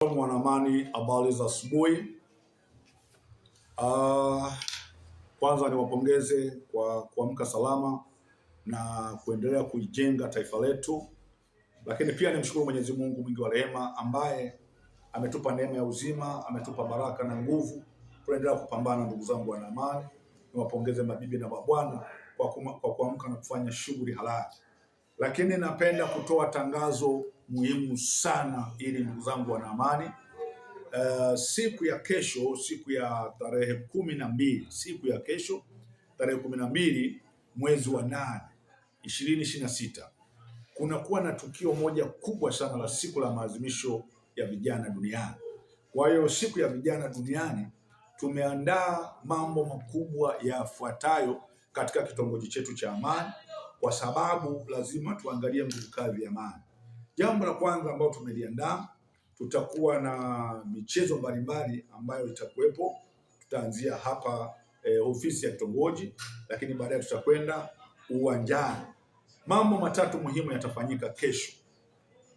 Mwanaamani, habari za asubuhi. Kwanza niwapongeze kwa kuamka salama na kuendelea kuijenga taifa letu, lakini pia nimshukuru Mwenyezi Mungu mwingi wa rehema ambaye ametupa neema ya uzima, ametupa baraka na nguvu kuendelea kupambana. Ndugu zangu wanaamani, niwapongeze mabibi na mabwana kwa kuamka na kufanya shughuli halali. Lakini napenda kutoa tangazo muhimu sana ili ndugu zangu wanaamani, siku ya kesho, siku ya tarehe 12, siku ya kesho tarehe 12 mwezi wa 8 2026, kunakuwa na tukio moja kubwa sana la siku la maadhimisho ya vijana duniani. Kwa hiyo siku ya vijana duniani tumeandaa mambo makubwa yafuatayo katika kitongoji chetu cha Amani, kwa sababu lazima tuangalie nguvu kazi ya amani. Jambo la kwanza ambalo tumeliandaa, tutakuwa na michezo mbalimbali ambayo itakuwepo. Tutaanzia hapa ofisi ya kitongoji, lakini baadaye tutakwenda uwanjani. Mambo matatu muhimu yatafanyika kesho.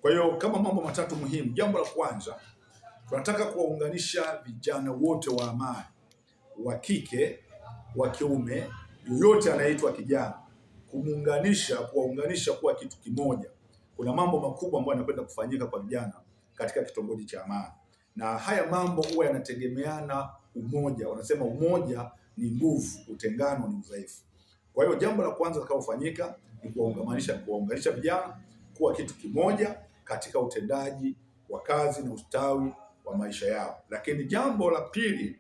Kwa hiyo kama mambo matatu muhimu, jambo la kwanza, tunataka kuwaunganisha vijana wote wa Amani, wa kike, wa kiume, yoyote anaitwa kijana, kuwaunganisha kuwa kitu kimoja. Kuna mambo makubwa ambayo yanakwenda kufanyika kwa vijana katika kitongoji cha Amani, na haya mambo huwa yanategemeana umoja. Wanasema umoja ni nguvu, utengano ni udhaifu. Kwa hiyo jambo la kwanza litakalofanyika ni kuwaunganisha vijana kuwa kitu kimoja katika utendaji wa kazi na ustawi wa maisha yao. Lakini jambo la pili,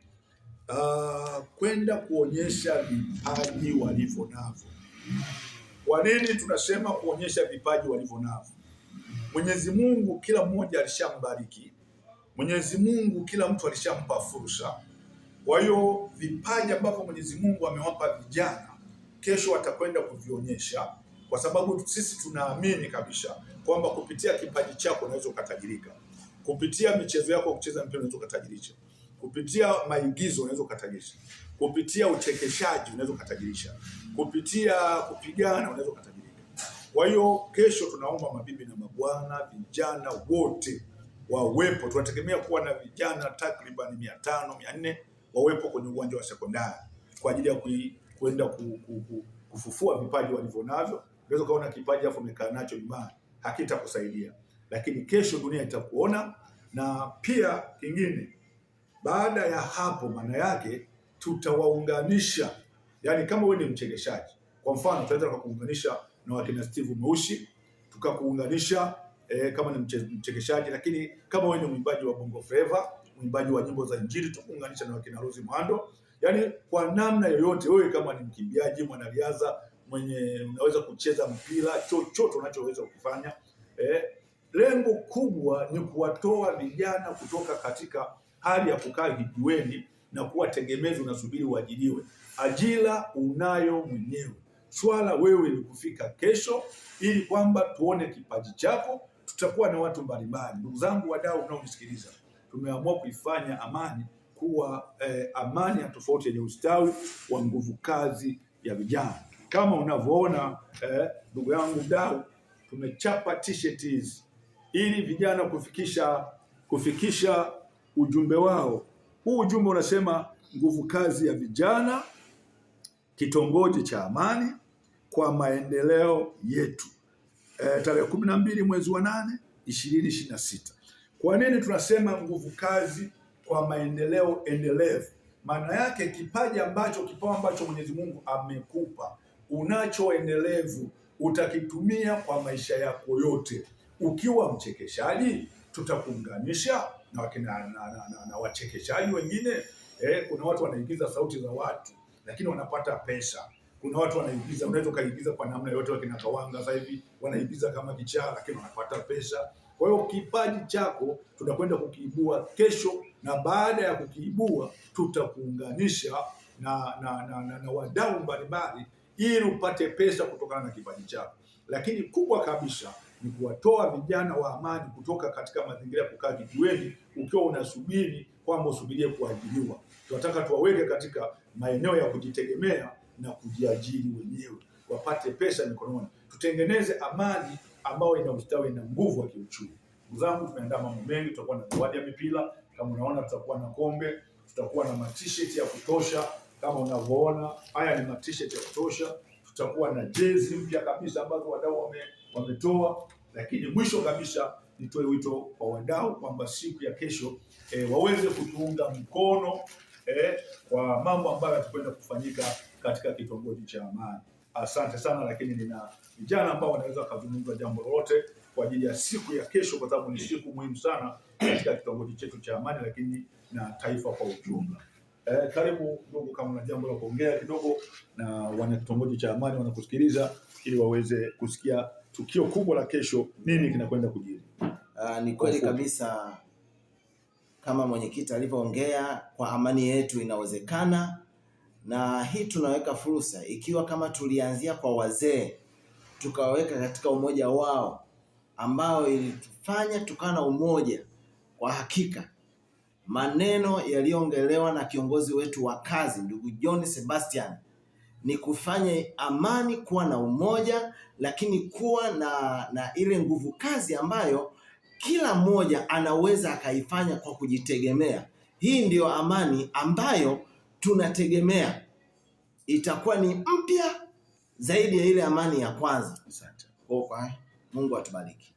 kwenda kuonyesha vipaji walivyo navyo. Kwa nini tunasema kuonyesha vipaji walivyo navyo? Mwenyezi Mungu kila mmoja alishambariki. Mwenyezi Mungu kila mtu alishampa fursa. Kwa hiyo vipaji ambavyo Mwenyezi Mungu amewapa vijana, kesho watakwenda kuvionyesha, kwa sababu sisi tunaamini kabisa kwamba kupitia kipaji chako unaweza ukatajirika. Kupitia michezo yako, kucheza mpira unaweza ukatajirisha. Kupitia maigizo unaweza ukatajirisha. Kupitia uchekeshaji unaweza ukatajirisha. Kupitia kupigana unaweza ukatajirika. Kwa hiyo kesho tunaomba mabibi na mabwana, vijana wote wawepo. Tunategemea kuwa na vijana takriban 500, 400 wawepo kwenye uwanja wa sekondari kwa ajili ya kwenda kufufua vipaji walivyonavyo. Unaweza kuona kipaji afu umekaa nacho nyumbani, hakitakusaidia. Lakini kesho dunia itakuona. Na pia kingine, baada ya hapo, maana yake tutawaunganisha. Yaani kama wewe ni mchekeshaji, kwa mfano tunaweza kukuunganisha na wakina Steve Meushi, tukakuunganisha kama ni mchekeshaji. Lakini kama wewe ni mwimbaji wa Bongo Flava, mwimbaji wa nyimbo za Injili, tukuunganisha na wakina Rose Muhando. Yaani kwa namna yoyote, wewe kama ni mkimbiaji, mwanariadha, unaweza kucheza mpira, chochote unachoweza kufanya. Lengo kubwa ni kuwatoa vijana kutoka katika hali ya kukaa kijiweni na kuwa tegemezi, unasubiri uajiriwe. Ajira unayo mwenyewe. Swala wewe ni kufika kesho ili kwamba tuone kipaji chako. Tutakuwa na watu mbalimbali. Ndugu zangu wadau unaonisikiliza, tumeamua kuifanya Amani kuwa amani ya tofauti yenye ustawi wa nguvu kazi ya vijana. Kama unavyoona ndugu yangu dau, tumechapa t-shirt hizi ili vijana kufikisha ujumbe wao. Huu ujumbe unasema nguvu kazi ya vijana, kitongoji cha Amani kwa maendeleo yetu. Tarehe 12 mwezi wa 8 2026. Kwa nini tunasema nguvu kazi kwa maendeleo endelevu? Maana yake kipawa ambacho Mwenyezi Mungu amekupa, unacho endelevu, utakitumia kwa maisha yako yote. Ukiwa mchekeshaji, tutakuunganisha na wachekeshaji wengine. Kuna watu wanaigiza sauti za watu lakini wanapata pesa. Kuna watu wanaigiza, unaweza ukaigiza kwa namna yote. Wakina Kawanga sasa hivi wanaigiza kama kichaa lakini wanapata pesa. Kwa hiyo kipaji chako tunakwenda kukiibua kesho, na baada ya kukiibua tutakuunganisha na wadau mbalimbali ili upate pesa kutokana na kipaji chako. Lakini kubwa kabisa ni kuwatoa vijana wa Amani kutoka katika mazingira ya kukaa kijiweni ukiwa unasubiri kwamba usubirie kuajiriwa. Tunataka tuwaweke katika maeneo ya kujitegemea na kujiajiri wenyewe, wapate pesa mikononi. Tutengeneze Amani ambayo ina ustawi na nguvu ya kiuchumi. Ndugu zangu, tumeandaa mambo mengi. Tutakuwa na zawadi ya mipira kama unaona, tutakuwa na kombe, tutakuwa na t-shirt ya kutosha kama unavyoona. Haya ni t-shirt ya kutosha. Tutakuwa na jezi mpya kabisa ambazo wadau wametoa. Lakini mwisho kabisa nitoe wito kwa wadau kwamba siku ya kesho waweze kutuunga mkono kwa mambo ambayo yatakwenda kufanyika katika kitongoji cha Amani. Asante sana, lakini nina vijana ambao wanaweza kuzungumza jambo lolote kwa ajili ya siku ya kesho, kwa sababu ni siku muhimu sana katika kitongoji chetu cha Amani, lakini na taifa kwa ujumla. Karibu ndugu, kama una jambo la kuongea kidogo na wana kitongoji cha Amani wanakusikiliza, ili waweze kusikia tukio kubwa la kesho, nini kinakwenda kujiri. Ni kweli kabisa kama mwenyekiti alivyoongea, kwa amani yetu inawezekana, na hii tunaweka fursa ikiwa kama tulianzia kwa wazee tukaweka katika umoja wao ambao ilitufanya tukawa na umoja. Kwa hakika maneno yaliyoongelewa na kiongozi wetu wa kazi ndugu John Sebastian ni kufanya Amani kuwa na umoja, lakini kuwa na ile nguvu kazi ambayo kila mmoja anaweza akaifanya kwa kujitegemea. Hii ndiyo Amani ambayo tunategemea itakuwa ni mpya zaidi ya ile Amani ya kwanza. Asante. Mungu atubariki.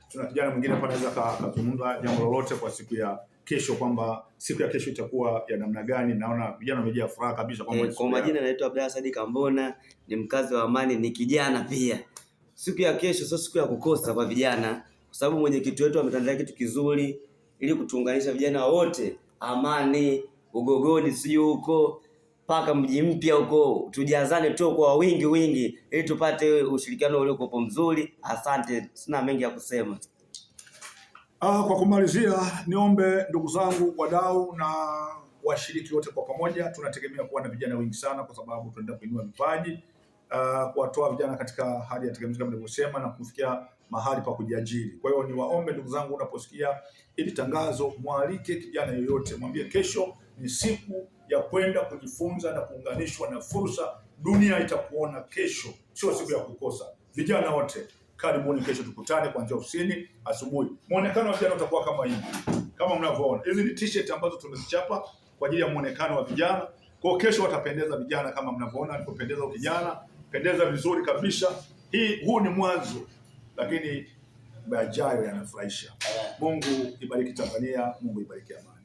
Tuna kijana mwingine hapa anaweza kuzungumza jambo lolote kwa siku ya kesho, kwamba siku ya kesho itakuwa ya namna gani. Naona vijana wamejaa furaha kabisa kwamba kwa majina naitwa Abdalla Saidi Kambona, ni mkazi wa Amani, ni kijana pia. Siku ya kesho sio siku ya kukosa kwa vijana, kwa sababu mwenyekiti wetu ametandaza kitu kizuri ili kutuunganisha vijana wote Amani, Ugogoni, sio huko paka mji mpya huko, tujazane tu kwa wingi ili tupate ushirikiano uliokuwa mzuri. Asante, sina mengi ya kusema. Kwa kumalizia, niombe ndugu zangu wadau na washiriki wote kwa pamoja, tunategemea kuwa na vijana wengi sana, kwa sababu tunaenda kuinua vipaji, kuwatoa vijana katika hali ya tegemezi kama nilivyosema, na kufikia mahali pa kujiajiri. Kwa hiyo niwaombe ndugu zangu, unaposikia ili tangazo, mwalike kijana yoyote, mwambie kesho ni siku ya kwenda kujifunza na kuunganishwa na fursa. Dunia itakuona kesho, sio siku ya kukosa. Vijana wote karibuni, kesho tukutane kuanzia ofisini asubuhi. Muonekano wa vijana utakuwa kama hivi, kama mnavyoona. Hizi ni t-shirt ambazo tumezichapa kwa ajili ya muonekano wa vijana. Kwa kesho watapendeza vijana kama mnavyoona alipopendeza kijana, pendeza vizuri kabisa. Huu ni mwanzo, lakini yajayo yanafurahisha. Mungu ibariki Tanzania, Mungu ibariki Amani.